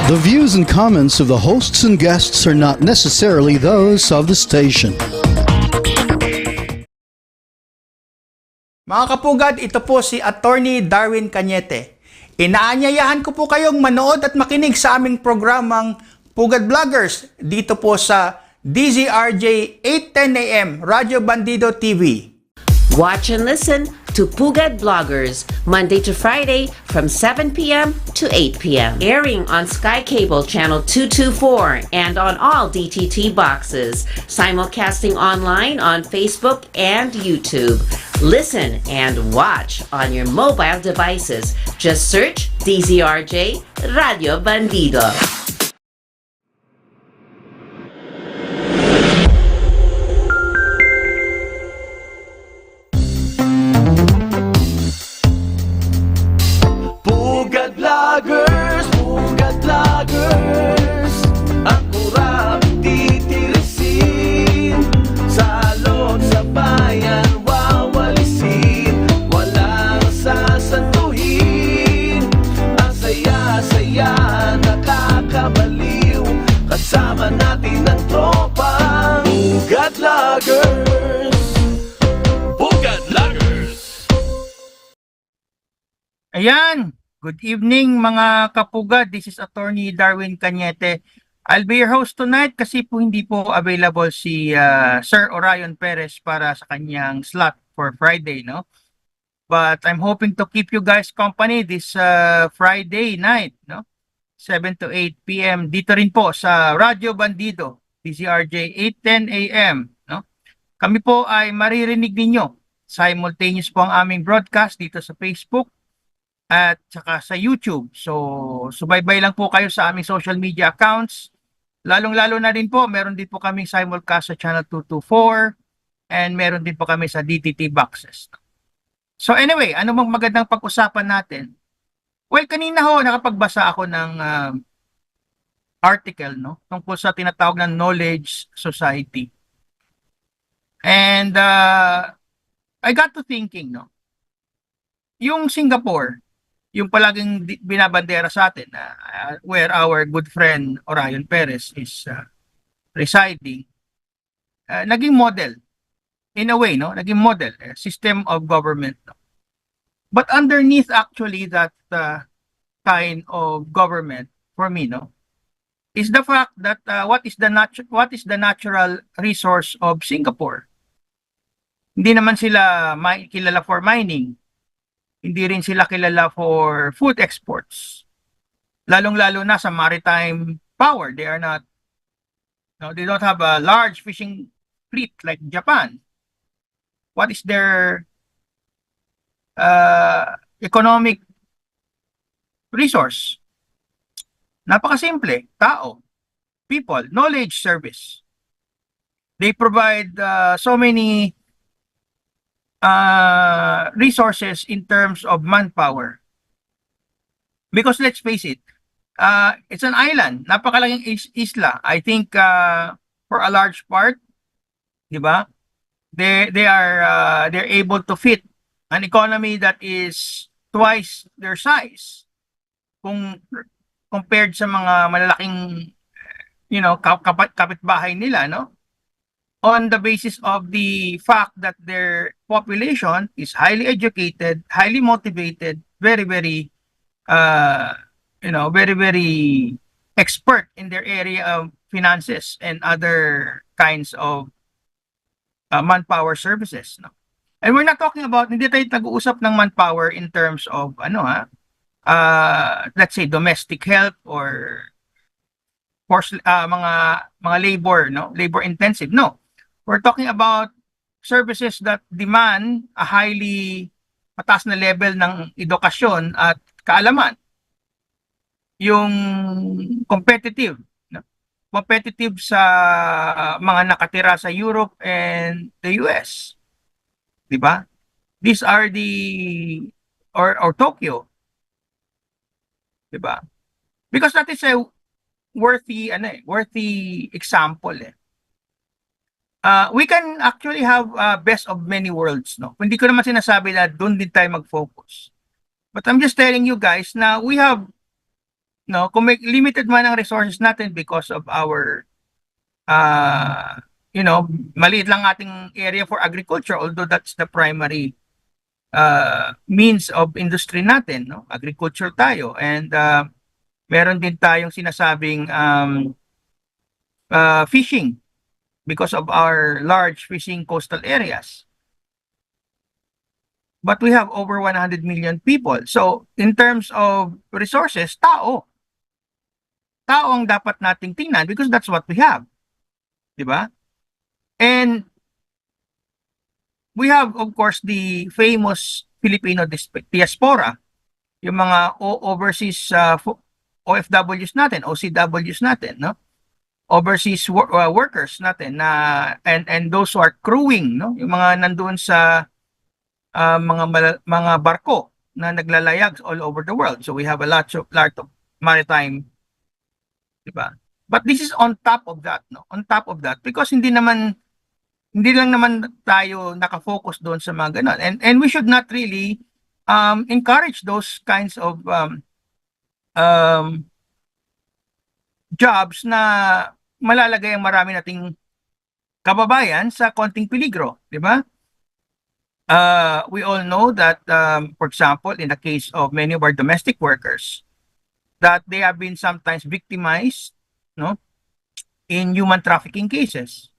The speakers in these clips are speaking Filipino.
The views and comments of the hosts and guests are not necessarily those of the station. Mga kapugad, ito po si Attorney Darwin Cañete. Inaanyayahan ko po kayong manood at makinig sa aming programang Pugad Vloggers dito po sa DZRJ 8:10 AM Radyo Bandido TV. Watch and listen to Pugad Vloggers Monday to Friday from 7 p.m. to 8 p.m. Airing on Sky Cable Channel 224 and on all DTT boxes. Simulcasting online on Facebook and YouTube. Listen and watch on your mobile devices. Just search DZRJ Radio Bandido. Pugad Vloggers, ang kurap titirisin, salot sa bayan wawalisin, walang sasantuhin, ang saya-saya nakakabaliw, kasama natin ang tropang Pugad Vloggers. Pugad Vloggers. Ayan! Good evening mga kapugad. This is Attorney Darwin Cañete. I'll be your host tonight kasi po hindi po available si Sir Orion Perez para sa kanyang slot for Friday, no? But I'm hoping to keep you guys company this Friday night, no? 7 to 8 p.m. dito rin po sa Radyo Bandido, DZRJ 8:10 AM, no? Kami po ay maririnig ninyo. Simultaneous po ang aming broadcast dito sa Facebook at saka sa YouTube. So, subaybay lang po kayo sa aming social media accounts. Lalong-lalo na rin po, meron din po kaming simulcast sa Channel 224 and meron din po kami sa DTT boxes. So anyway, ano bang magandang pag-usapan natin? Well, kanina ho, nakapagbasa ako ng article, no? Tungkol sa tinatawag na Knowledge Society. And I got to thinking, no? Yung Singapore, yung palaging binabandera sa atin, where our good friend Orion Perez is residing, naging model, in a way, no? Naging model, system of government. No? But underneath actually that kind of government, for me, no, is the fact that what is the natural resource of Singapore? Hindi naman sila kilala for mining. Hindi rin sila kilala for food exports. Lalong-lalo na sa maritime power. They are not, no, they don't have a large fishing fleet like Japan. What is their economic resource? Napakasimple. Tao, people, knowledge service. They provide so many resources in terms of manpower. Because let's face it, it's an island, napakalaking isla. I think for a large part, di ba? They're able to fit an economy that is twice their size kung compared sa mga malalaking, you know, kapitbahay nila, no? On the basis of the fact that their population is highly educated, highly motivated, very, very, very, very expert in their area of finances and other kinds of manpower services. No? And we're not talking about, hindi tayo nag-uusap ng manpower in terms of, let's say, domestic help or mga labor, no? Labor intensive. No. We're talking about services that demand a highly mataas na level ng edukasyon at kaalaman. Yung competitive, no? Competitive sa mga nakatira sa Europe and the US. 'Di ba? These are the or Tokyo. 'Di ba? Because that is a worthy example eh. We can actually have best of many worlds, no? Hindi ko naman sinasabi na doon din tayo mag-focus. But I'm just telling you guys na we have no, kung may limited man ang resources natin because of our maliit lang ating area for agriculture, although that's the primary means of industry natin, no? Agriculture tayo, and meron din tayong sinasabing fishing because of our large fishing coastal areas. But we have over 100 million people. So in terms of resources, tao ang dapat nating tingnan because that's what we have. Diba? And we have, of course, the famous Filipino diaspora, yung mga overseas OFWs natin, OCWs natin, no? Overseas workers natin na and those who are crewing, no? Yung mga nandoon sa mga barko na naglalayag all over the world. So we have a lot of maritime, diba? But this is on top of that, no? On top of that, because hindi lang naman tayo nakafocus doon sa mga ganon. And we should not really encourage those kinds of jobs na malalagay ang marami nating kababayan sa konting peligro, di ba? We all know that, for example, in the case of many of our domestic workers, that they have been sometimes victimized, no, in human trafficking cases.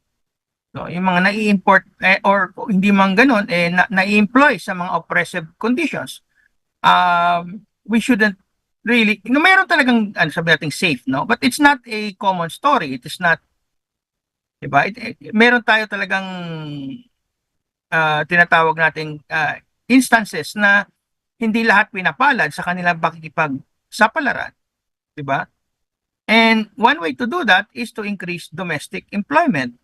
So, yung mga nai-import or hindi man ganun, nai-employ sa mga oppressive conditions. We shouldn't really, mayroon talagang, sabi natin safe, no? But it's not a common story. It is not, diba? Meron tayo talagang tinatawag nating instances na hindi lahat pinapalad sa kanilang pakikipagsapalaran, diba? And one way to do that is to increase domestic employment.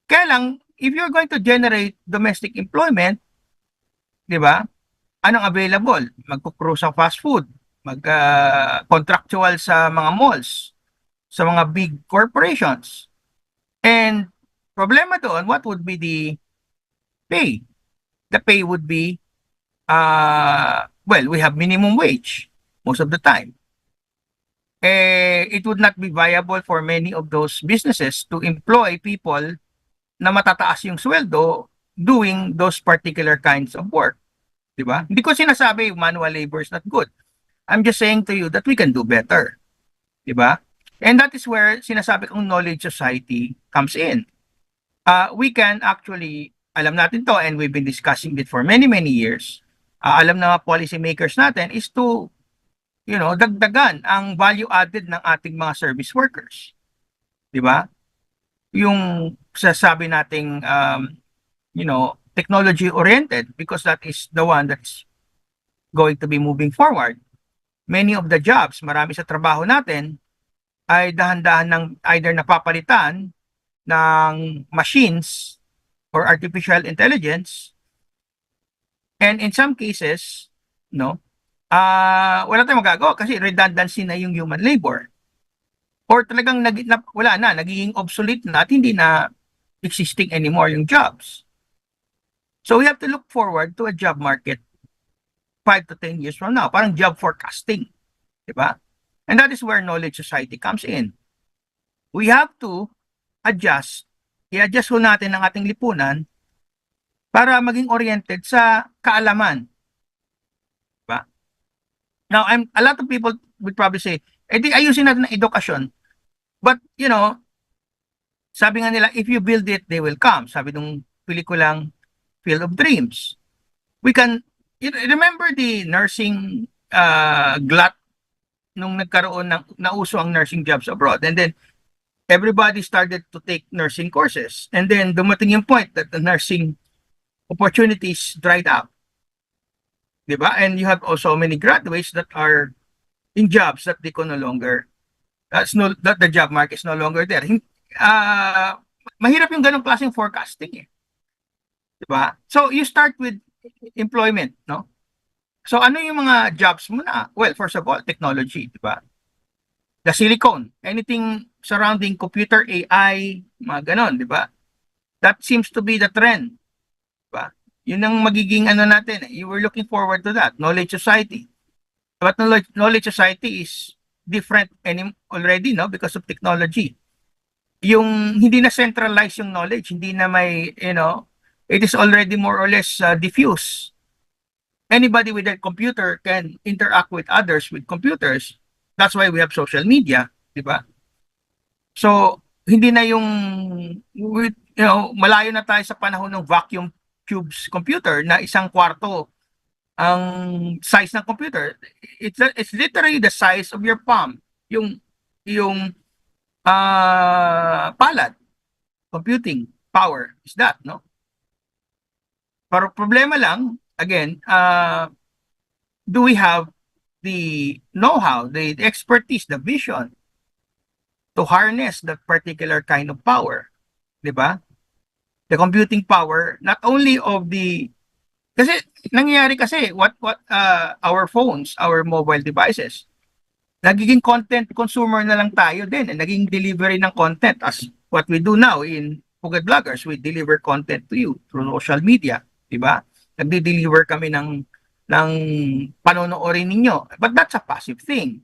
Kaya lang, if you're going to generate domestic employment, di ba, anong available? Magkukro sa fast food, contractual sa mga malls, sa mga big corporations. And problema doon, what would be the pay? The pay would be, we have minimum wage most of the time. It would not be viable for many of those businesses to employ people na matataas yung sweldo doing those particular kinds of work. Diba? Hindi ko sinasabi manual labor is not good. I'm just saying to you that we can do better. Diba? And that is where sinasabi kong knowledge society comes in. We can actually, alam natin to and we've been discussing it for many, many years. Alam na mga policy makers natin is to dagdagan ang value added ng ating mga service workers. Di ba? Yung sasabi nating, technology oriented because that is the one that's going to be moving forward. Many of the jobs, marami sa trabaho natin ay dahan-dahan ng either napapalitan ng machines or artificial intelligence. And in some cases, wala tayong magagawa kasi redundancy na yung human labor. Or talagang nagiging obsolete na at hindi na existing anymore yung jobs. So we have to look forward to a job market 5 to 10 years from now. Parang job forecasting. Diba? And that is where knowledge society comes in. We have to i-adjust ho natin ang ating lipunan para maging oriented sa kaalaman. Now, a lot of people would probably say, di ayusin natin ang edukasyon. But, sabi nga nila, if you build it, they will come. Sabi nung pelikulang Field of Dreams. We can, remember the nursing glut nung nagkaroon nauso ang nursing jobs abroad. And then, everybody started to take nursing courses. And then, dumating yung point that the nursing opportunities dried up. Diba? And you have also many graduates that are in jobs that they can no longer, that the job market is no longer there. Mahirap yung ganong klaseng forecasting eh. Diba? So you start with employment, no? So ano yung mga jobs mo na? Well, first of all, technology, diba? The silicon, anything surrounding computer, AI, mga ganon, diba? That seems to be the trend. Diba? Yun ang magiging natin. You were looking forward to that. Knowledge society. But knowledge society is different already, no, because of technology. Yung hindi na centralized yung knowledge, hindi na may, it is already more or less diffuse. Anybody with a computer can interact with others with computers. That's why we have social media, di ba? So, hindi na yung, malayo na tayo sa panahon ng vacuum tubes computer na isang kwarto ang size ng computer. It's literally the size of your palm. Yung palad. Computing power is that, no? Pero problema lang, again, do we have the know-how, the expertise, the vision to harness that particular kind of power? Diba? The computing power, not only of the, kasi nangyayari kasi, what our phones, our mobile devices, nagiging content consumer na lang tayo din, naging delivery ng content as what we do now in Pugad Vloggers. We deliver content to you through social media, diba? Nagdi-deliver kami ng panonoorin ninyo. But that's a passive thing.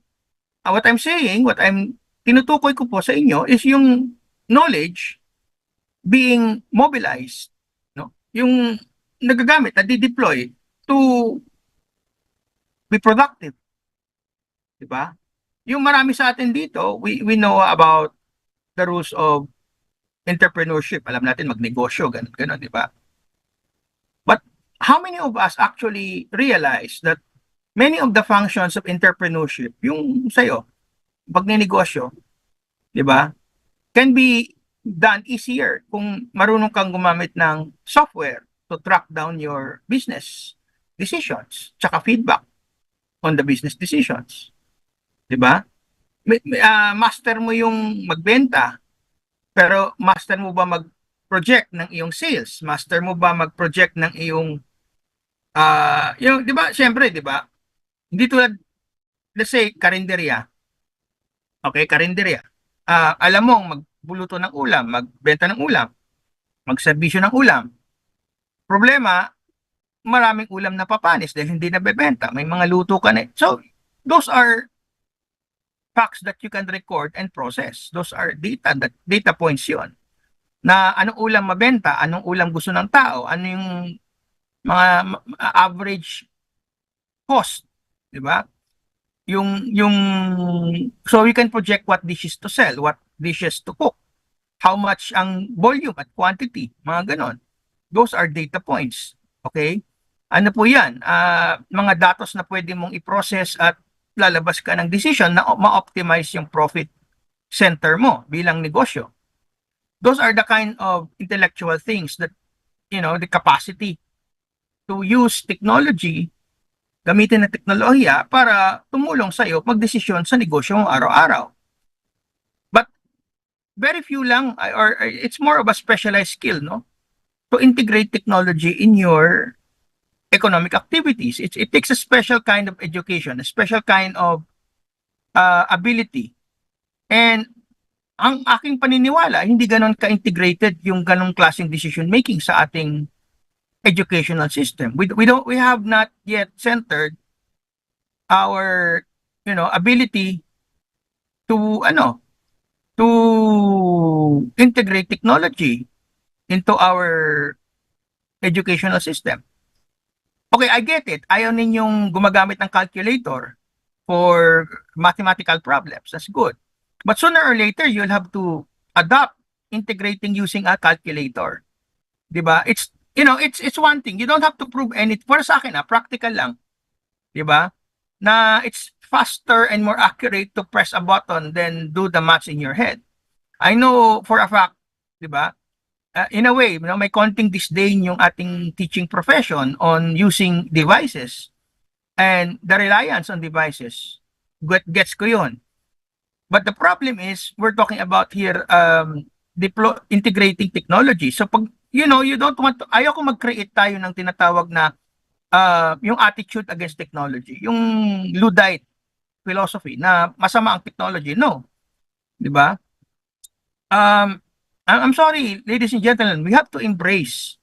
What I'm saying, tinutukoy ko po sa inyo is yung knowledge being mobilized, no? Yung nagagamit, nadi-deploy to be productive. Diba? Yung marami sa atin dito, we know about the rules of entrepreneurship. Alam natin magnegosyo, ganun, diba? But how many of us actually realize that many of the functions of entrepreneurship, yung sa'yo, pagninegosyo, diba, can be done easier kung marunong kang gumamit ng software to track down your business decisions, tsaka feedback on the business decisions. Diba? Master mo yung magbenta, pero master mo ba mag-project ng iyong sales? Master mo ba mag-project ng iyong, diba, syempre, diba? Hindi tulad, let's say, karinderya. Okay, karinderya. Alam mong magbuluto ng ulam, magbenta ng ulam, magserbisyo ng ulam. Problema, maraming ulam na papanis dahil hindi nabebenta. May mga luto ka na. So, those are facts that you can record and process. Those are data points yon. Na anong ulam mabenta, anong ulam gusto ng tao, ano yung mga average cost, di ba? So we can project what dishes to sell, what dishes to cook, how much ang volume at quantity, mga ganon. Those are data points. Okay? Ano po yan? Mga datos na pwede mong i-process at lalabas ka ng decision na ma-optimize yung profit center mo bilang negosyo. Those are the kind of intellectual things that, the capacity to use technology, gamitin na teknolohiya para tumulong sa'yo magdesisyon sa negosyo mo araw-araw. But very few lang, or it's more of a specialized skill, no? To integrate technology in your economic activities. It takes a special kind of education, a special kind of ability. And ang aking paniniwala, hindi ganon ka-integrated yung ganong klaseng decision making sa ating educational system. We have not yet centered our ability to integrate technology into our educational system. Okay, I get it. Ayaw ninyong gumagamit ng calculator for mathematical problems. That's good. But sooner or later, you'll have to adapt integrating using a calculator. Diba? It's one thing. You don't have to prove anything. Para sa akin, practical lang. Diba? Na it's faster and more accurate to press a button than do the maths in your head. I know for a fact, diba? In a way, may konting disdain yung ating teaching profession on using devices and the reliance on devices. Gets ko yun. But the problem is, we're talking about here integrating technology. So pag, you don't want to, ayaw ko mag-create tayo ng tinatawag na yung attitude against technology, yung Luddite philosophy na masama ang technology. No. Diba? I'm sorry, ladies and gentlemen, we have to embrace.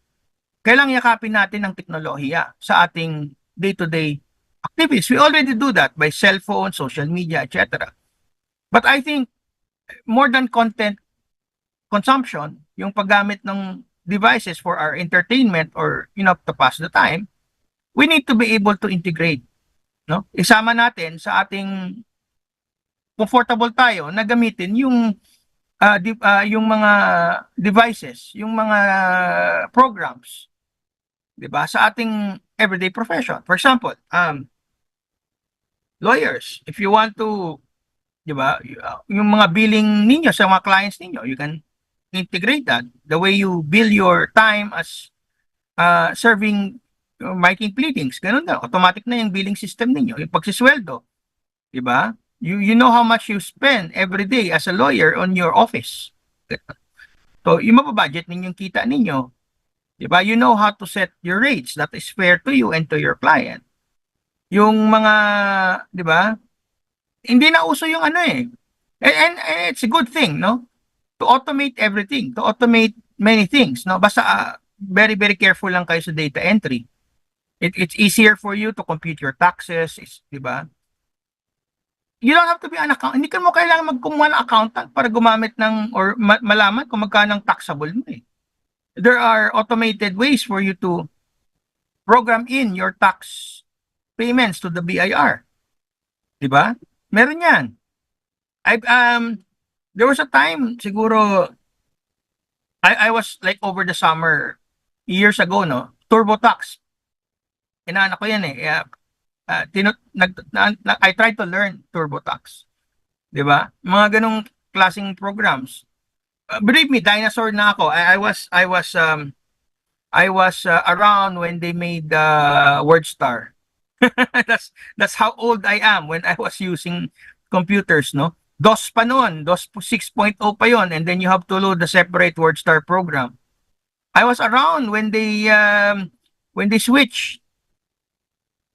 Kailangang yakapin natin ang teknolohiya sa ating day-to-day activities. We already do that by cellphone, social media, etc. But I think more than content consumption, yung paggamit ng devices for our entertainment or to pass the time, we need to be able to integrate, no? Isama natin sa ating comfortable tayo na gamitin yung mga devices, yung mga programs, 'di ba? Sa ating everyday profession. For example, lawyers, if you want to, 'di ba, yung mga billing ninyo sa mga clients ninyo, you can integrate that. The way you bill your time as serving, making pleadings, ganun na, automatic na yung billing system ninyo, yung pagsisweldo, 'di ba? You know how much you spend every day as a lawyer on your office. So, yung mababudget ninyong kita ninyo, 'di ba? You know how to set your rates that is fair to you and to your client. Yung mga, 'di ba? Hindi na uso yung ano eh. And it's a good thing, no? To automate everything, to automate many things, no? Basta very very careful lang kayo sa data entry. It's easier for you to compute your taxes, 'di ba? You don't have to be an accountant. Hindi ka mo kailangan magkumuha ng accountant para gumamit ng or malaman kung magkano ang taxable mo eh. There are automated ways for you to program in your tax payments to the BIR. 'Di ba? Meron 'yan. There was a time siguro I was like over the summer years ago, no. TurboTax. Inaanak ko 'yan eh. I tried to learn TurboTax. 'Di ba? Mga ganong klaseng programs. Believe me, dinosaur na ako. I was around when they made WordStar. That's how old I am when I was using computers, no? DOS pa noon, DOS 6.0 pa yon, and then you have to load the separate WordStar program. I was around when they switched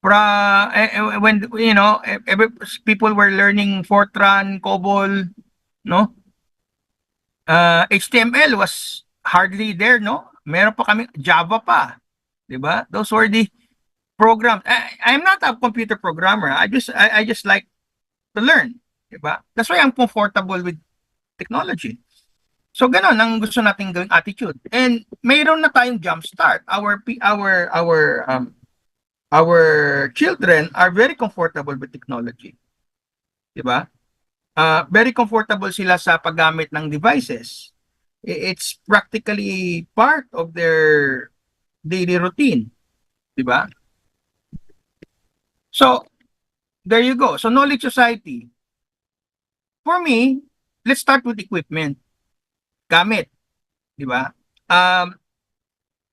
when people were learning Fortran, COBOL, no? HTML was hardly there, no? Meron pa kami Java pa, 'di ba? Those were the programs. I'm not a computer programmer. I just like to learn, 'di ba? That's why I'm comfortable with technology. So ganon ang gusto nating gawing attitude. And mayroon na tayong jump start. Our children are very comfortable with technology. 'Di ba? Very comfortable sila sa paggamit ng devices. It's practically part of their daily routine. 'Di ba? So, there you go. So, knowledge society. For me, let's start with equipment. Gamit. 'Di ba?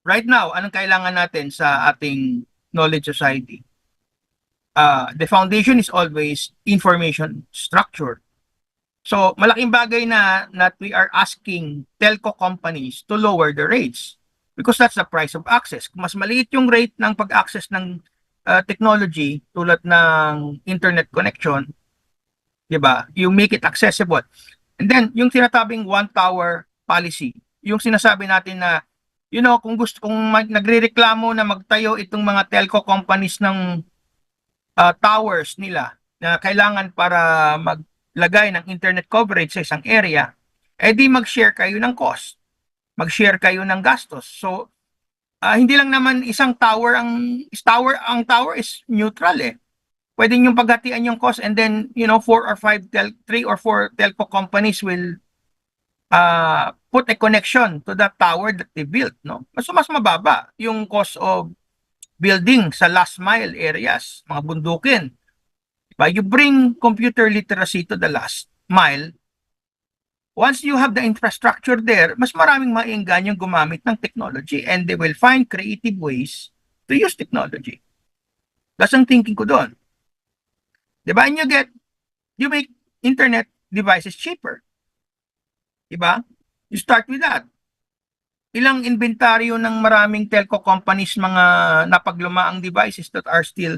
Right now, anong kailangan natin sa ating knowledge society? The foundation is always information structure. So, malaking bagay na that we are asking telco companies to lower the rates because that's the price of access. Kung mas maliit yung rate ng pag-access ng technology tulad ng internet connection, 'di ba? You make it accessible. And then, yung tinatawing one tower policy, yung sinasabi natin na kung nagrereklamo na magtayo itong mga telco companies ng towers nila na kailangan para maglagay ng internet coverage sa isang area, di mag-share kayo ng cost. Mag-share kayo ng gastos. So, hindi lang naman isang tower ang tower is neutral eh. Pwede niyong paghatian yung cost and then, 3 or 4 telco companies will put a connection to that tower that they built, no? Mas mababa yung cost of building sa last mile areas, mga bundukin. Diba? You bring computer literacy to the last mile. Once you have the infrastructure there, mas maraming mainggan yung gumamit ng technology and they will find creative ways to use technology. That's ang thinking ko doon. Diba? And you make internet devices cheaper. Diba? You start with that. Ilang inventaryo ng maraming telco companies mga napaglumaang devices that are still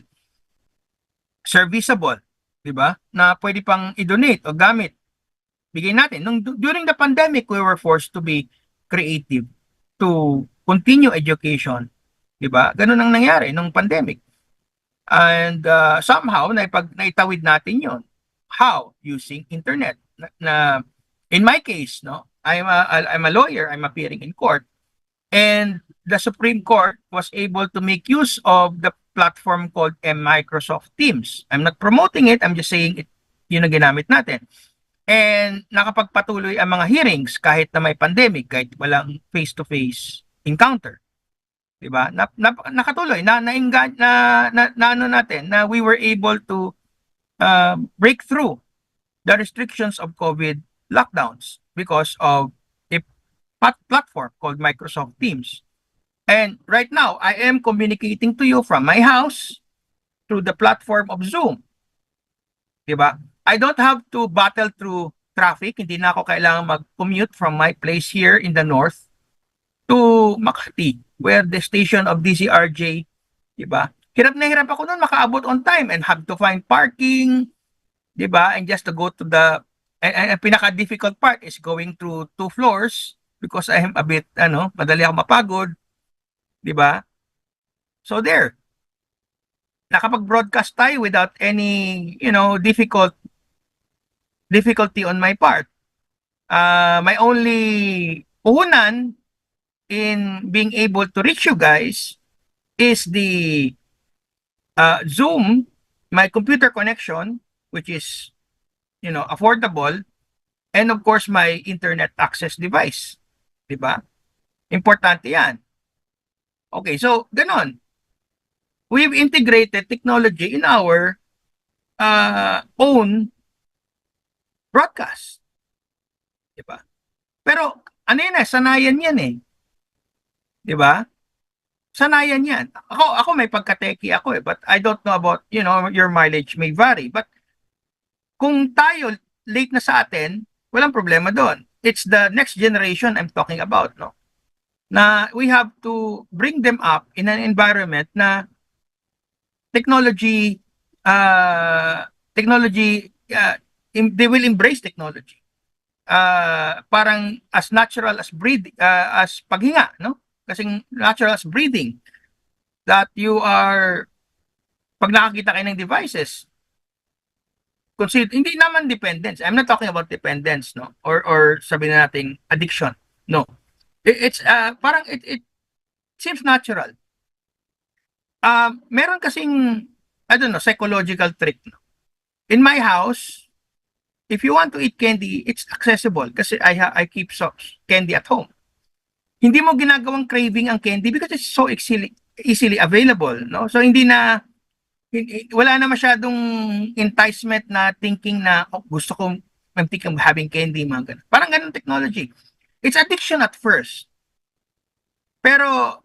serviceable, 'di ba? Na pwede pang i-donate o gamit. Bigay natin. During the pandemic, we were forced to be creative to continue education, 'di ba? Ganun ang nangyari nung pandemic. And somehow naitawid natin 'yon. How? Using internet. In my case, no, I'm a lawyer. I'm appearing in court, and the Supreme Court was able to make use of the platform called Microsoft Teams. I'm not promoting it. I'm just saying it. Yun ang ginamit natin. And nakapagpatuloy ang mga hearings kahit na may pandemic, kahit walang face-to-face encounter. Diba? Nakatuloy na ano natin na we were able to break through the restrictions of COVID lockdowns because of a platform called Microsoft Teams. And right now, I am communicating to you from my house through the platform of Zoom. Diba? I don't have to battle through traffic. Hindi na ako kailangan mag-commute from my place here in the north to Makati, where the station of DCRJ, diba? Hirap na hirap ako noon makaabot on time and have to find parking, diba? And just to go to the, and pinaka-difficult part is going through 2 floors because I am a bit, madali ako mapagod, diba? So there, nakapag-broadcast tayo without any, difficulty on my part. My only puhunan in being able to reach you guys is the Zoom, my computer connection, which is, affordable, and of course, my internet access device. Diba? Importante yan. Okay, so, ganon. We've integrated technology in our own broadcast. Diba? Pero, sanayan yan eh. Diba? Sanayan yan. Ako may pagka-techie ako eh, but I don't know about, your mileage may vary. But, kung tayo late na sa atin, walang problema doon. It's the next generation I'm talking about, no? Na we have to bring them up in an environment na they will embrace technology. Parang as natural as as paghinga, no? Kasing natural as breathing, that you are, pag nakakita kayo ng devices, hindi naman dependence. I'm not talking about dependence, no? Or sabihin natin addiction. No. It's parang it seems natural. Meron kasing, I don't know, psychological trick, no? In my house, if you want to eat candy, it's accessible kasi I keep candy at home. Hindi mo ginagawang craving ang candy because it's so easily available, no? So wala na masyadong enticement na thinking na gusto kong having candy, mga ganun. Parang ganun technology. It's addiction at first. Pero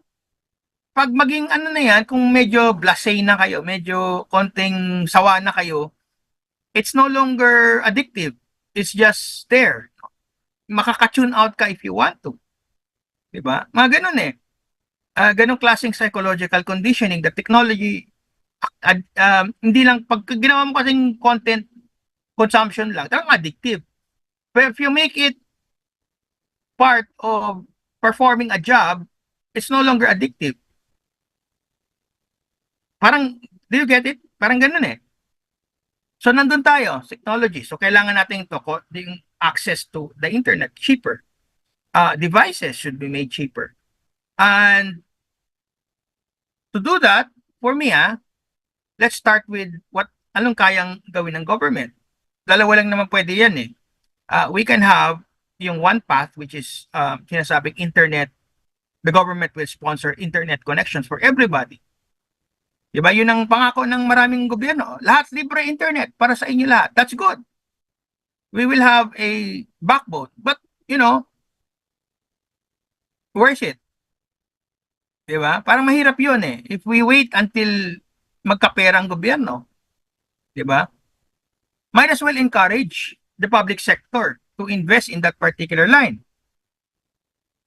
pag maging na yan, kung medyo blasé na kayo, medyo konting sawa na kayo, it's no longer addictive. It's just there. Makaka-tune out ka if you want to. Diba? Mga ganun eh. Ganung klaseng psychological conditioning, the technology, hindi lang, pag ginawa mo kasing content consumption lang, talagang addictive. But if you make it part of performing a job, it's no longer addictive. Parang, do you get it? Parang ganun eh. So, nandun tayo, technology. So, kailangan natin yung access to the internet cheaper. Devices should be made cheaper. And to do that, for me, let's start with anong kayang gawin ng government. Dalawa lang naman pwede yan eh. We can have yung one path, which is sinasabing internet, the government will sponsor internet connections for everybody. Diba? Yun ang pangako ng maraming gobyerno. Lahat libre internet para sa inyo lahat. That's good. We will have a backbone. But, where's it? Diba? Parang mahirap yun eh. If we wait until magkapera ang gobyerno, diba? Might as well encourage the public sector to invest in that particular line.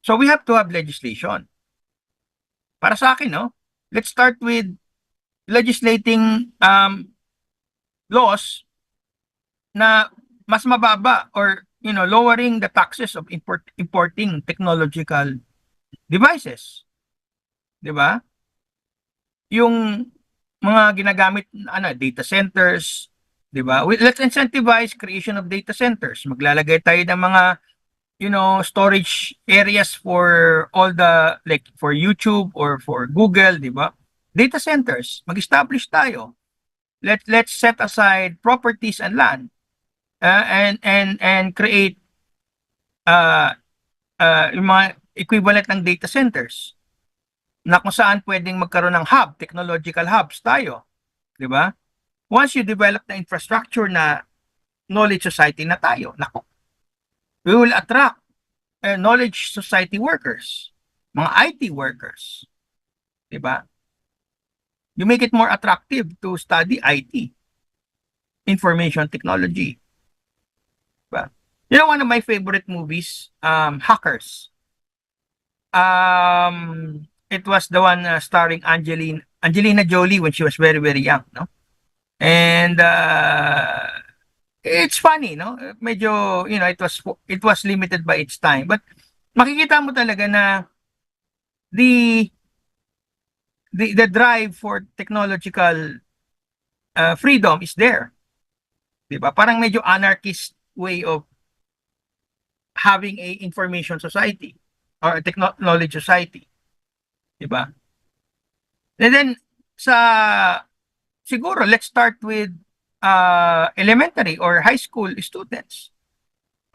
So we have to have legislation. Para sa akin, no? Let's start with legislating laws na mas mababa or lowering the taxes of importing technological devices. 'Di ba? Yung mga ginagamit data centers, 'di ba? Let's incentivize creation of data centers. Maglalagay tayo ng mga storage areas for all the, like for YouTube or for Google, 'di ba? Data centers, mag-establish tayo. Let's set aside properties and land, and create yung mga equivalent ng data centers na kung saan pwedeng magkaroon ng hub, technological hubs tayo, 'di ba? Once you develop the infrastructure na knowledge society na tayo, nako, we will attract knowledge society workers, mga IT workers, 'di ba? You make it more attractive to study IT, information technology. Diba? One of my favorite movies, Hackers. It was the one starring Angelina Jolie when she was very, very young, no? And it's funny, no? Medyo, it was limited by its time, but makikita mo talaga na the drive for technological freedom is there. Diba? Parang medyo anarchist way of having a information society or a knowledge society. Diba? And then siguro let's start with elementary or high school students.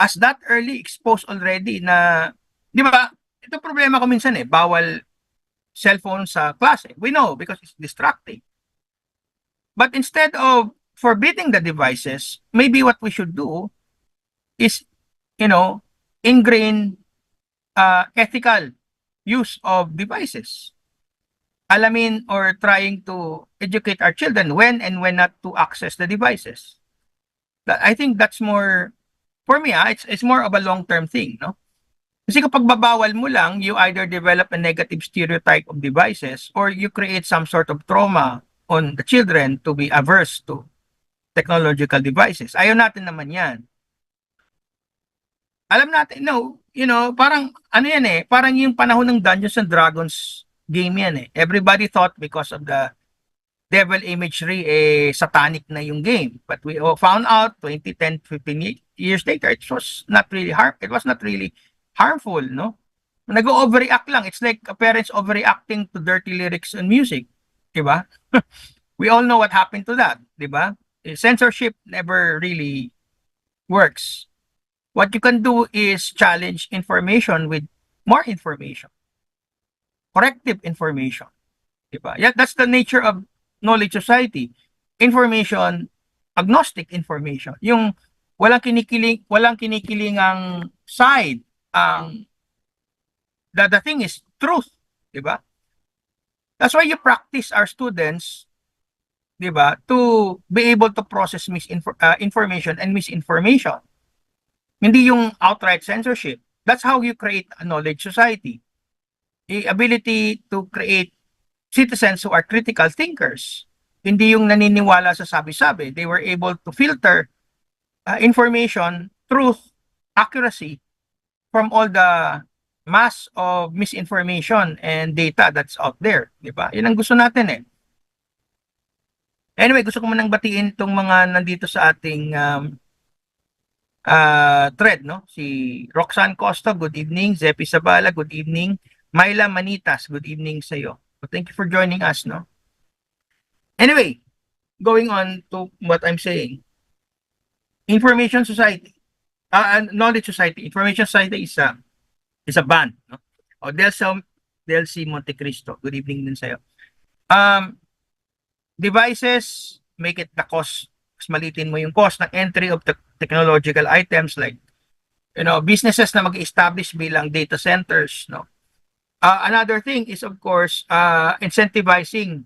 As that early exposed already na, di ba, ito problema ko minsan bawal cellphone sa klase. We know because it's distracting. But instead of forbidding the devices, maybe what we should do is, ingrain ethical use of devices. Alamin or trying to educate our children when and when not to access the devices. I think that's more, for me, it's more of a long-term thing, no? Kasi kapag babawal mo lang, you either develop a negative stereotype of devices or you create some sort of trauma on the children to be averse to technological devices. Ayaw natin naman yan. Alam natin, parang, parang yung panahon ng Dungeons and Dragons game yan. Everybody thought because of the devil imagery, satanic na yung game. But we all found out 20, 10, 15 years later, it was not really harmful, no? Nag-overreact lang. It's like parents overreacting to dirty lyrics and music. Diba? We all know what happened to that. Diba? Censorship never really works. What you can do is challenge information with more information. Corrective information. Diba? Yeah, that's the nature of knowledge society. Information, agnostic information. Yung walang kinikilingang side. The thing is truth, diba? That's why you practice our students, diba, to be able to process information and misinformation. Hindi yung outright censorship. That's how you create a knowledge society. The ability to create citizens who are critical thinkers. Hindi yung naniniwala sa sabi-sabi. They were able to filter information, truth, accuracy from all the mass of misinformation and data that's out there. Diba? Yun ang gusto natin Anyway, gusto ko munang batiin itong mga nandito sa ating thread, no? Si Roxanne Costa, good evening. Zepi Sabala, good evening. Myla Manitas, good evening sa iyo. So thank you for joining us, no? Anyway, going on to what I'm saying. Information society, knowledge society. Information society is a band, no? O 𝗕𝗹𝚻 Monte Cristo, good evening din sa iyo. Devices, make it the cost, mas malitin mo yung cost ng entry of technological items like, businesses na mag-establish bilang data centers, no? Another thing is, of course, incentivizing,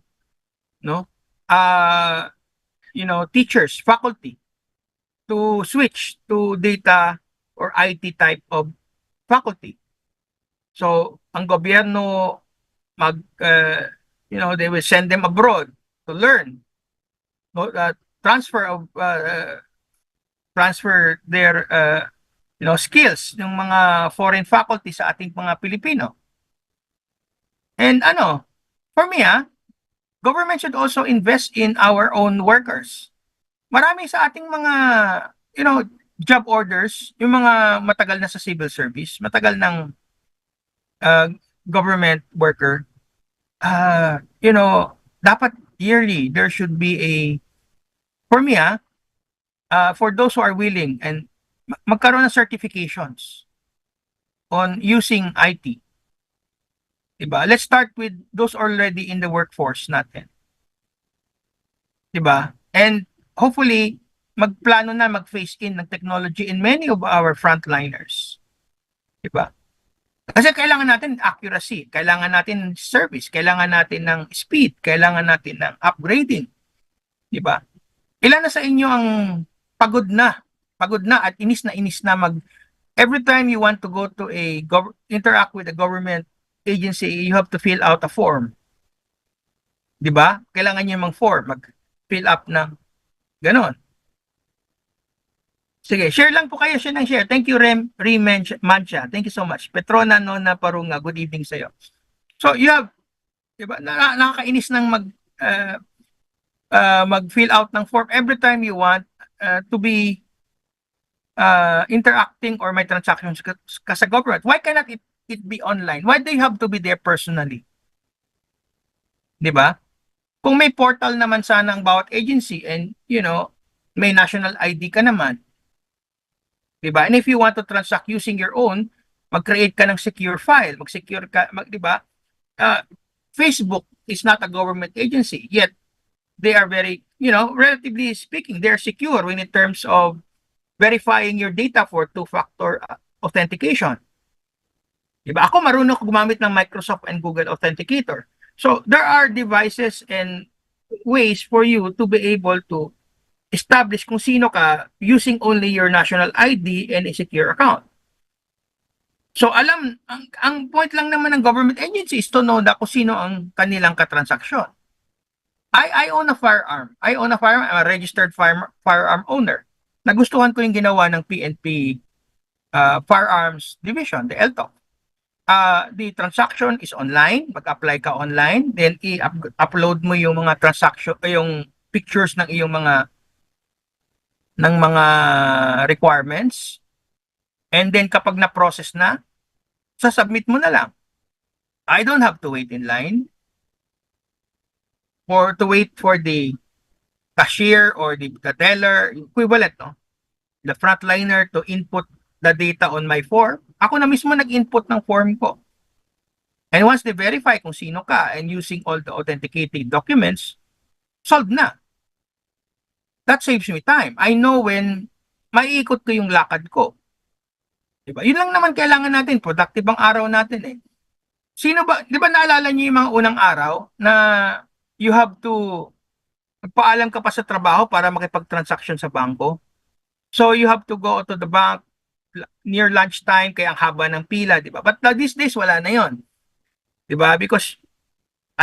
no? Teachers, faculty to switch to data or IT type of faculty. So, ang gobyerno they will send them abroad to learn, transfer their skills ng mga foreign faculty sa ating mga Pilipino. And for me, government should also invest in our own workers. marami sa ating mga, you know, job orders, yung mga matagal na sa civil service, matagal ng government worker, you know, dapat yearly there should be a, for me for those who are willing and magkaroon ng certifications on using IT. Diba? Let's start with those already in the workforce natin. Diba? And hopefully, magplano na mag-phase in ng technology in many of our frontliners. Diba? Kasi kailangan natin accuracy, kailangan natin service, kailangan natin ng speed, kailangan natin ng upgrading. Diba? Ilan na sa inyo ang pagod na at inis na every time you want to go to a interact with a government agency, you have to fill out a form. Diba? Kailangan niyo mang form, mag-fill up ng ganon. Sige, share lang po kayo, share. Thank you, Mancha. Thank you so much. Petrona Nona Parunga, good evening sa iyo. So, you have, diba, nakakainis ng mag-fill out ng form every time you want to be interacting or may transactions ka sa government. Why cannot it be online? Why do you have to be there personally? Diba? Kung may portal naman sana ang bawat agency and, you know, may national ID ka naman, diba? And if you want to transact using your own, mag-create ka ng secure file, mag-secure ka, diba? Facebook is not a government agency, yet they are very, you know, relatively speaking, they're secure in terms of verifying your data for two-factor authentication. Diba? Ako marunong gumamit ng Microsoft and Google Authenticator. So there are devices and ways for you to be able to establish kung sino ka using only your national ID and a secure account. So alam, ang point lang naman ng government agency is to know na kung sino ang kanilang katransaksyon. I own a firearm. I'm a registered firearm owner. Nagustuhan ko yung ginawa ng PNP Firearms Division, the LTOC. The transaction is online, mag-apply ka online, then i-upload mo yung mga transaction, yung pictures ng iyong mga requirements, and then kapag na-process na, sasubmit mo na lang. I don't have to wait in line or to wait for the cashier or the teller, equivalent, no? The frontliner to input the data on my form. Ako na mismo nag-input ng form ko. And once they verify kung sino ka and using all the authenticated documents, solved na. That saves me time. I know when maiikot ko yung lakad ko. Diba? Yun lang naman kailangan natin. Productive ang araw natin eh. Sino ba, di ba naalala niyo yung mga unang araw na you have to magpaalam ka pa sa trabaho para makipag-transaction sa bangko? So you have to go to the bank near lunchtime, kaya ang haba ng pila, di ba? But these days, wala na yon, di ba? Because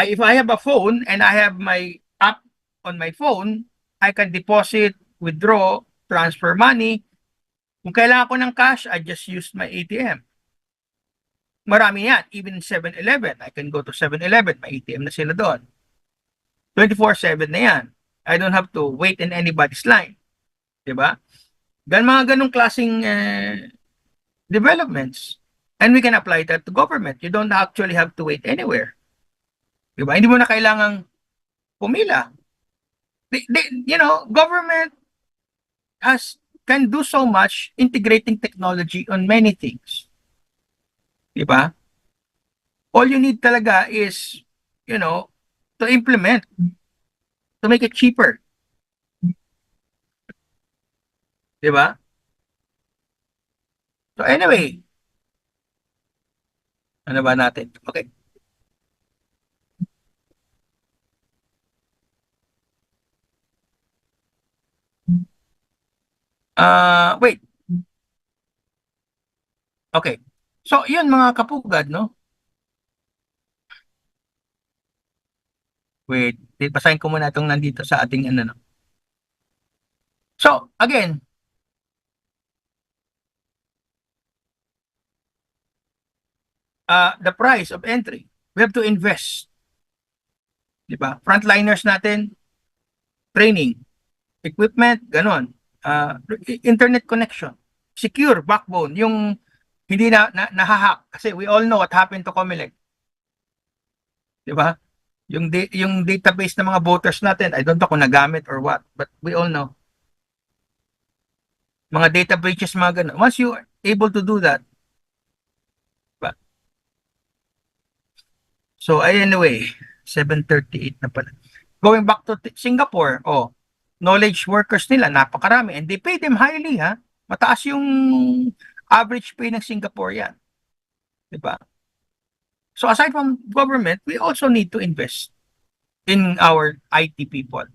if I have a phone and I have my app on my phone, I can deposit, withdraw, transfer money. Kung kailangan ko ng cash, I just use my ATM. Marami yan. Even in 7-Eleven, I can go to 7-Eleven, may ATM na sila doon. 24/7 na yan. I don't have to wait in anybody's line. Diba? Mga ganong klaseng developments. And we can apply that to government. You don't actually have to wait anywhere. Diba? Hindi mo na kailangang pumila. You know, government can do so much integrating technology on many things. Diba? All you need talaga is, you know, to implement, to make it cheaper. Diba? So anyway, ano ba natin? Okay. Wait. Okay. So, yun mga kapugad, no? Wait, basahin ko muna itong nandito sa ating ano, no? So, again, the price of entry, we have to invest. Diba? Frontliners natin, training, equipment, ganon. Internet connection, secure backbone, yung hindi nahahack. Kasi we all know what happened to Comelec. Di ba? Yung database ng mga voters natin, I don't know kung nagamit or what, but we all know. Mga data breaches, mga ganon. Once you are able to do that, diba? So, anyway, 7:38 na pala. Going back to Singapore, knowledge workers nila, napakarami. And they pay them highly, ha? Mataas yung average pay ng Singapore yan. Diba? So, aside from government, we also need to invest in our IT people.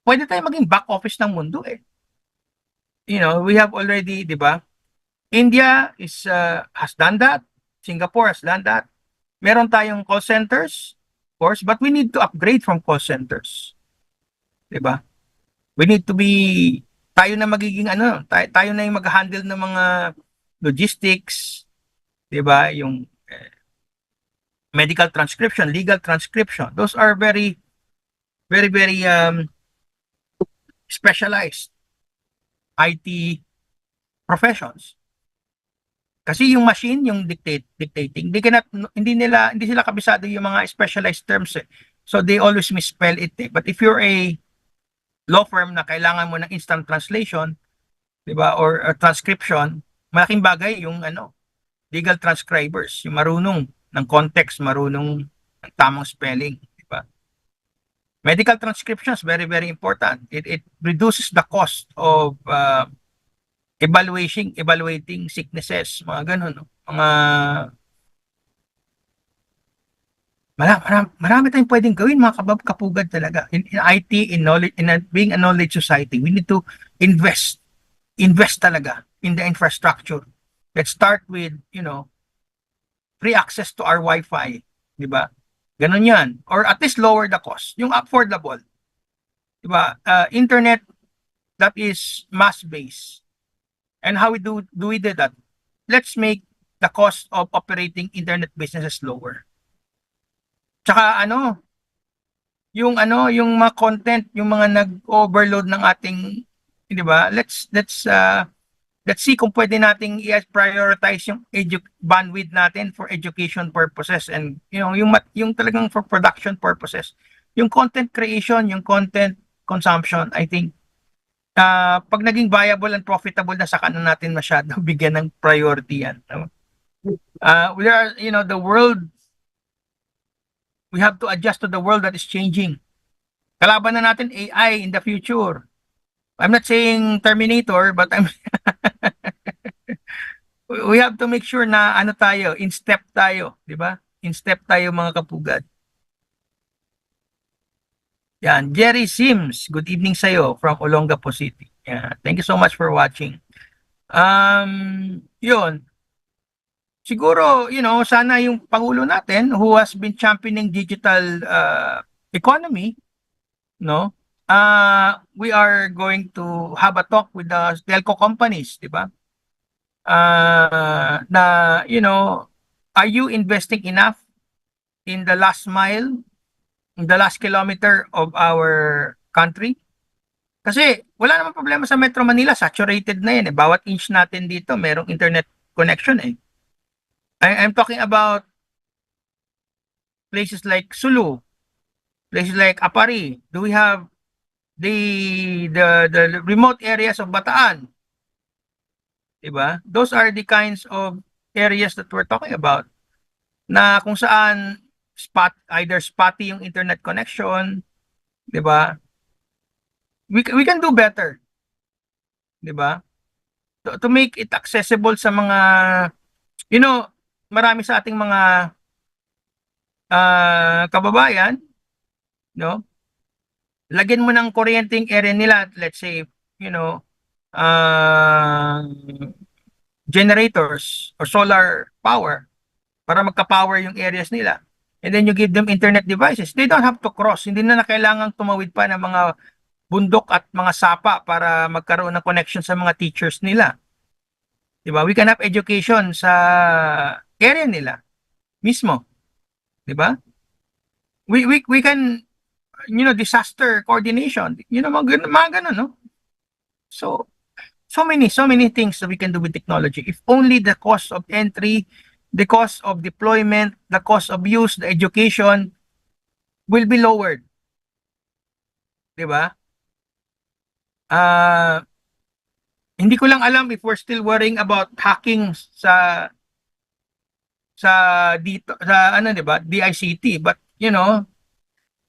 Pwede tayo maging back office ng mundo eh. You know, we have already, diba? India has done that. Singapore has done that. Meron tayong call centers, of course, but we need to upgrade from call centers. Diba? We need to be, tayo na magiging tayo na yung mag-handle ng mga logistics, diba? Yung medical transcription, legal transcription. Those are very, very, very specialized IT professions. Kasi yung machine, yung dictating, hindi sila kabisado yung mga specialized terms eh. So they always misspell it eh. But if you're a law firm na kailangan mo ng instant translation, 'di ba, or transcription, malaking bagay yung legal transcribers, yung marunong ng context, marunong ng tamang spelling, 'di ba? Medical transcriptions, very, very important. It reduces the cost of evaluating sicknesses, mga ganun, no? Marami tayong pwedeng gawin, mga kapugad talaga. In IT, in knowledge, being a knowledge society, we need to invest talaga in the infrastructure. Let's start with, free access to our Wi-Fi, di ba? Ganun yan. Or at least lower the cost. Yung affordable. Di ba? Internet that is mass-based. And how do we do that? Let's make the cost of operating internet businesses lower. Tsaka yung mga content, yung mga nag-overload ng ating, 'di ba? Let's see kung pwede nating i-prioritize yung bandwidth natin for education purposes and yung talagang for production purposes. Yung content creation, yung content consumption, I think pag naging viable and profitable na, saka na natin masyado bigyan ng priority yan. We are, the world, we have to adjust to the world that is changing. Kalaban na natin AI in the future. I'm not saying Terminator, but we have to make sure na in step tayo, di ba? In step tayo, mga kapugad. Yan, Jerry Sims, good evening sa'yo from Olongapo City. Yeah, thank you so much for watching. Yun. Siguro, sana yung Pangulo natin who has been championing digital economy, we are going to have a talk with the telco companies, di ba? Are you investing enough in the last mile, in the last kilometer of our country? Kasi wala namang problema sa Metro Manila, saturated na yan eh. Bawat inch natin dito merong internet connection eh. I'm talking about places like Sulu, places like Apari. Do we have the remote areas of Bataan? Diba? Those are the kinds of areas that we're talking about, na kung saan either spotty yung internet connection, 'di ba? We can do better. 'Di ba? To make it accessible sa mga marami sa ating mga kababayan, lagyan mo ng kuryenteng area nila, let's say, generators or solar power para magka-power yung areas nila. And then you give them internet devices. They don't have to cross. Hindi na kailangang tumawid pa ng mga bundok at mga sapa para magkaroon ng connection sa mga teachers nila. Diba? We can have education sa area nila mismo. Diba? We can, disaster coordination, mga ganun, no? So many things that we can do with technology. If only the cost of entry, the cost of deployment, the cost of use, the education will be lowered. Diba? Hindi ko lang alam if we're still worrying about hacking sa dito sa diba, DICT, but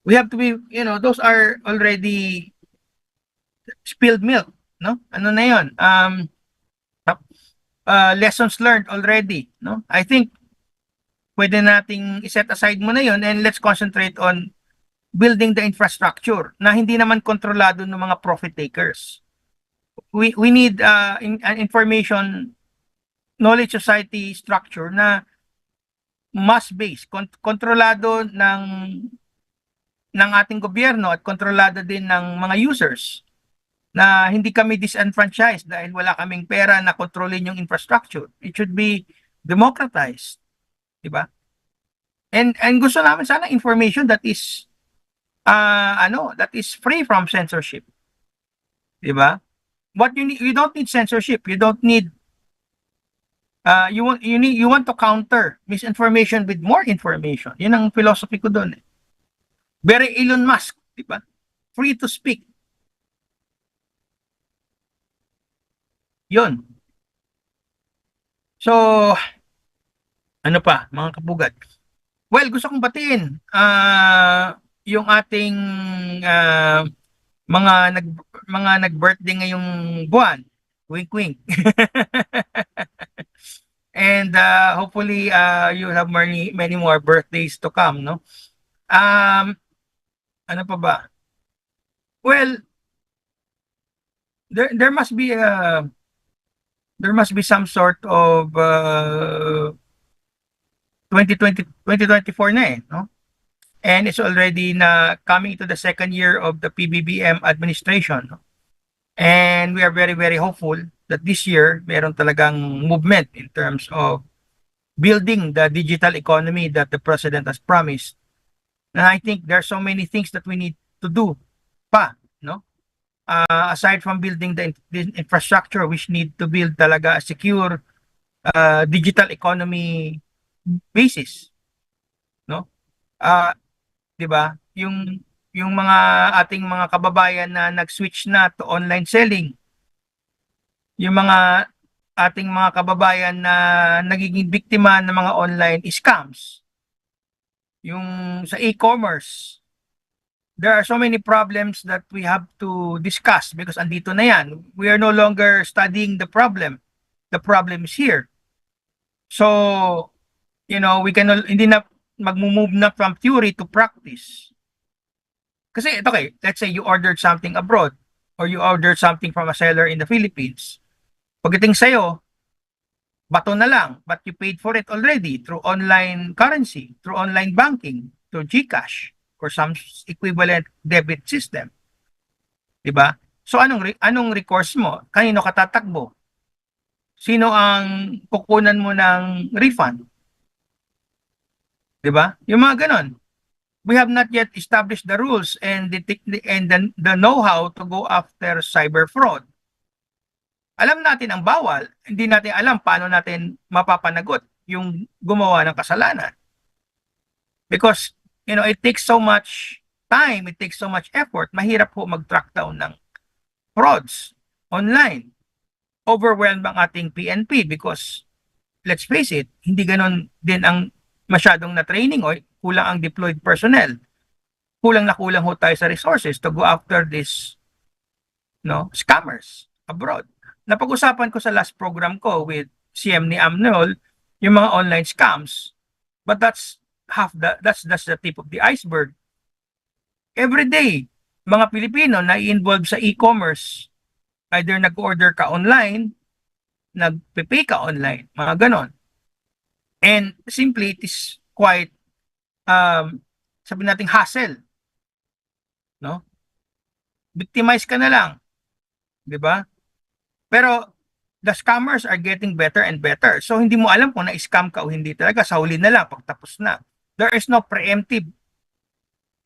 we have to be, those are already spilled milk, no? Ano na 'yon? Lessons learned already, no? I think pwede nating i-set aside muna 'yon and let's concentrate on building the infrastructure na hindi naman kontrolado ng mga profit takers. We need an information knowledge society structure na mass based, kontrolado ng ating gobyerno at kontrolado din ng mga users, na hindi kami disenfranchised dahil wala kaming pera na kontrolin yung infrastructure. It should be democratized, di ba? And gusto namin sana information that is that is free from censorship. Di ba? What you don't need censorship. You don't need you want to counter misinformation with more information. Yun ang philosophy ko doon. Very Elon Musk, di ba? Free to speak. Yun. So, ano pa, mga kapugad? Well, gusto kong batiin yung ating mga nag-birthday ngayong buwan. Wink wink. And hopefully you have many more birthdays to come, no? Ano pa ba? Well, there must be some sort of 2024 na no? And it's already na coming to the second year of the PBBM administration, no? And we are very, very hopeful that this year meron talagang movement in terms of building the digital economy that the president has promised. And I think there are so many things that we need to do pa, no? Aside from building the infrastructure, we need to build talaga a secure digital economy basis, no? 'Di ba? Yung mga ating mga kababayan na nag-switch na to online selling, yung mga ating mga kababayan na nagiging biktima ng mga online scams, yung sa e-commerce, there are so many problems that we have to discuss because andito na yan. We are no longer studying the problem. The problem is here. So, we can hindi na mag-move na from theory to practice. Kasi okay, let's say you ordered something abroad or you ordered something from a seller in the Philippines. Pagdating sa'yo, bato na lang, but you paid for it already through online currency, through online banking, through GCash, or some equivalent debit system. Diba? So anong recourse mo? Kanino ka tatakbo? Sino ang kukunan mo ng refund? Diba? Yung mga ganon. We have not yet established the rules and the know-how to go after cyber fraud. Alam natin ang bawal, hindi natin alam paano natin mapapanagot yung gumawa ng kasalanan. Because, it takes so much time, it takes so much effort, mahirap po mag-track down ng frauds online. Overwhelmed ang ating PNP because, let's face it, hindi ganon din ang masyadong na-training o kulang ang deployed personnel. Kulang ho tayo sa resources to go after this scammers abroad. Napag-usapan ko sa last program ko with CM ni Amnol yung mga online scams, but that's the tip of the iceberg. Every day, mga Pilipino na i-involve sa e-commerce, either nag-order ka online, nag-pay ka online, mga ganon. And simply, it is quite, sabi nating hassle. No? Victimize ka na lang. Diba? Pero, the scammers are getting better and better. So, hindi mo alam kung na-scam ka o hindi talaga. Sa huli na lang, pagtapos na. There is no preemptive.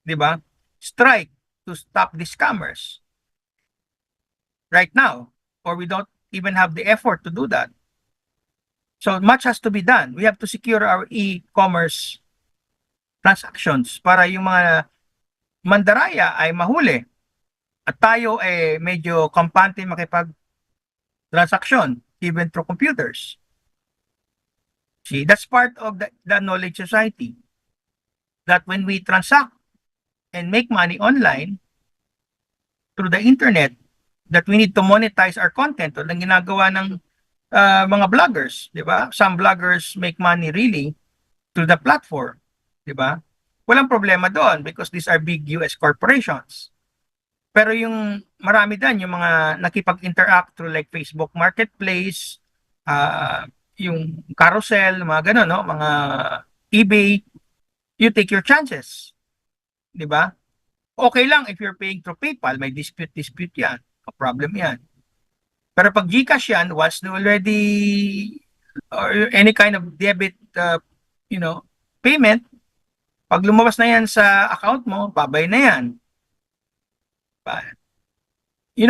Diba? strike to stop these scammers right now, or we don't even have the effort to do that. So much has to be done. We have to secure our e-commerce transactions para yung mga mandaraya ay mahuli at tayo medyo kampante makipag-transaction even through computers. See, that's part of the knowledge society. That when we transact and make money online through the internet, that we need to monetize our content. O ang ginagawa ng mga vloggers, di ba? Some vloggers make money really through the platform, di ba? Walang problema doon because these are big US corporations. Pero yung marami din, yung mga nakipag-interact through like Facebook Marketplace, yung carousel, mga gano'n, no? Mga eBay, you take your chances. Di ba? Okay lang if you're paying through PayPal, may dispute yan. No problem yan. Pero pag GCash yan, once na already or any kind of debit payment, pag lumabas na yan sa account mo, babay na yan.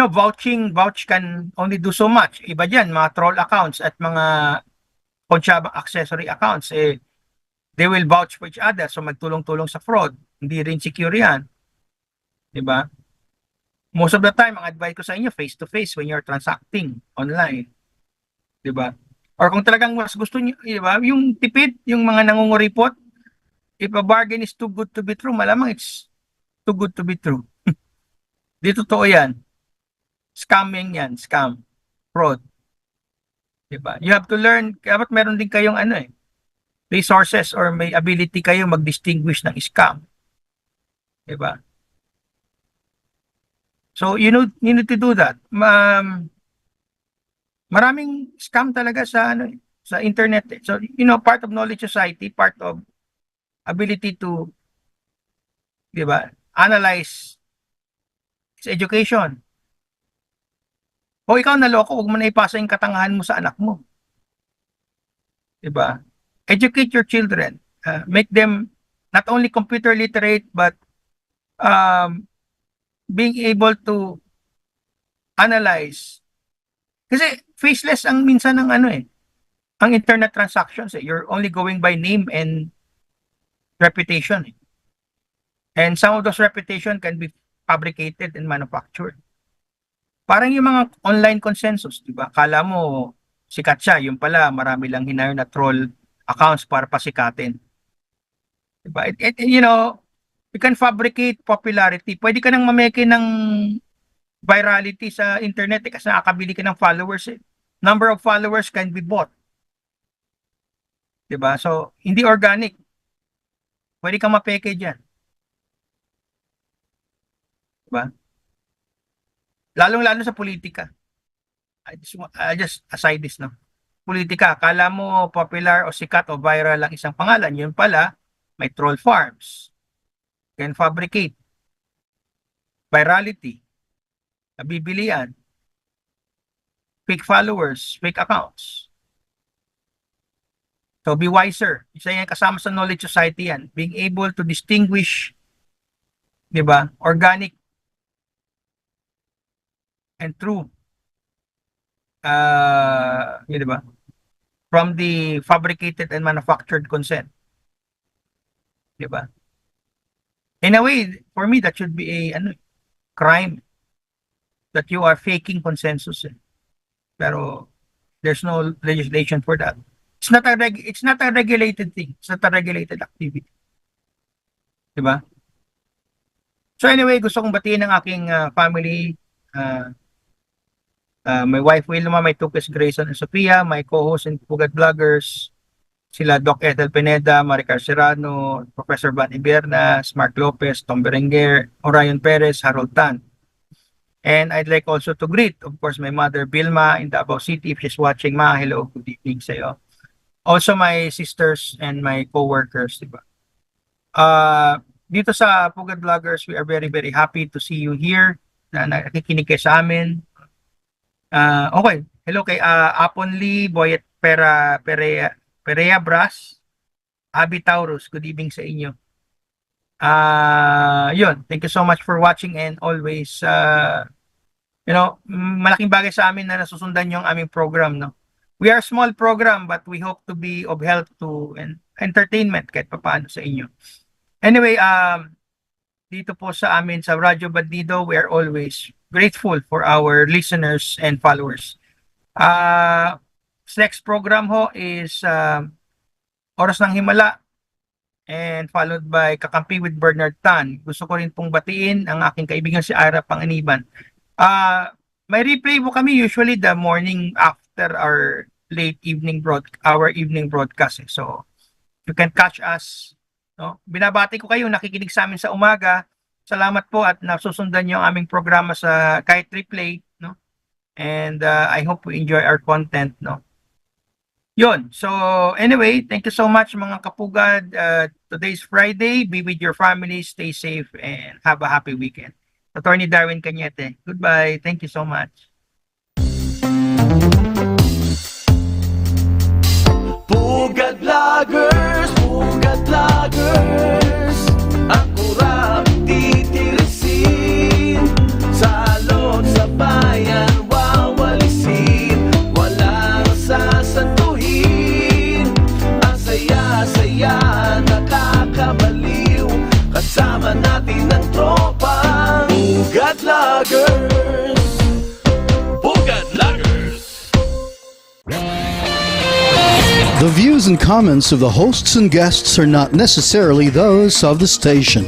Vouch can only do so much. Iba dyan, mga troll accounts at mga konsyabang accessory accounts, they will vouch for each other, so magtulong-tulong sa fraud. Hindi rin secure yan. Diba? Most of the time, ang advice ko sa inyo, face-to-face when you're transacting online. Diba? Or kung talagang mas gusto nyo, diba? Yung tipid, yung mga nangunguripot, if a bargain is too good to be true, malamang it's too good to be true. Di totoo yan. Scamming yan, scam, fraud. Diba? You have to learn, dapat meron din kayong resources or may ability kayo mag-distinguish ng scam. Diba? So, you need to do that. Maraming scam talaga sa internet. So, part of knowledge society, part of ability to, diba, analyze is education. O ikaw naloko, huwag mo na ipasa yung katangahan mo sa anak mo. Diba? Educate your children. Make them not only computer literate, but being able to analyze. Kasi faceless ang minsan ng ang internet transactions. You're only going by name and reputation. And some of those reputation can be fabricated and manufactured. Parang yung mga online consensus, di ba? Kala mo sikat siya, yung pala marami lang hinire na troll accounts para pasikatin. Diba? You can fabricate popularity. Pwede ka nang mameke ng virality sa internet kasi nakakabili ka ng followers. Number of followers can be bought. Diba? So, hindi organic. Pwede kang mapeke dyan. Diba? Lalong-lalo sa politika. I just aside this, no? Politika, akala mo popular o sikat o viral lang isang pangalan, yun pala, may troll farms. Can fabricate virality, nabibilian, fake followers, fake accounts. So be wiser. Isa yan kasama sa knowledge society yan. Being able to distinguish, di ba, organic and true, di ba, from the fabricated and manufactured consent. Di ba? In a way, for me, that should be a crime that you are faking consensus. Pero there's no legislation for that. It's not a regulated thing. It's not a regulated activity. Di ba? So anyway, gusto kong batiin ng aking family, my wife Wilma, my Tukis Grayson and Sophia, my co-host and Pugad Vloggers, sila Doc 𝗕𝗹𝗱, Maricar Serrano, Professor Van Ibernas, Mark Lopez, Tom Berenguer, Orion Perez, Harold Tan. And I'd like also to greet, of course, my mother Vilma in Davao City. If she's watching, ma, hello, good evening sa'yo. Also my sisters and my co-workers, diba? Dito sa Pugad Vloggers, we are very, very happy to see you here na nakikinig kayo sa amin. Okay, hello kay Apon Lee, Boyet Perea Bras, Abi Taurus, good evening sa inyo. Yun, thank you so much for watching, and always, malaking bagay sa amin na nasusundan yung aming program, no? We are a small program, but we hope to be of help to and entertainment kahit papaano sa inyo. Anyway, dito po sa amin sa Radyo Bandido, we are always grateful for our listeners and followers. Next program ho is Oras ng Himala, and followed by Kakampi with Bernard Tan. Gusto ko rin pong batiin ang aking kaibigan si Ira Panganiban. May replay po kami usually the morning after our evening broadcast. So, you can catch us. No? Binabati ko kayo, nakikinig sa amin sa umaga. Salamat po at nasusundan niyo ang aming programa sa kahit replay. No? And I hope you enjoy our content. No? Yun. So, anyway, thank you so much mga kapugad. Today's Friday. Be with your family. Stay safe and have a happy weekend. Attorney Darwin Cañete. Goodbye. Thank you so much. Pugad Vloggers, ang kurap titirisin, salot sa bayan wawalisin, walang sasantuhin, ang saya-saya nakakabaliw, kasama natin ang tropang Pugad Vloggers. Pugad Vloggers. The views and comments of the hosts and guests are not necessarily those of the station.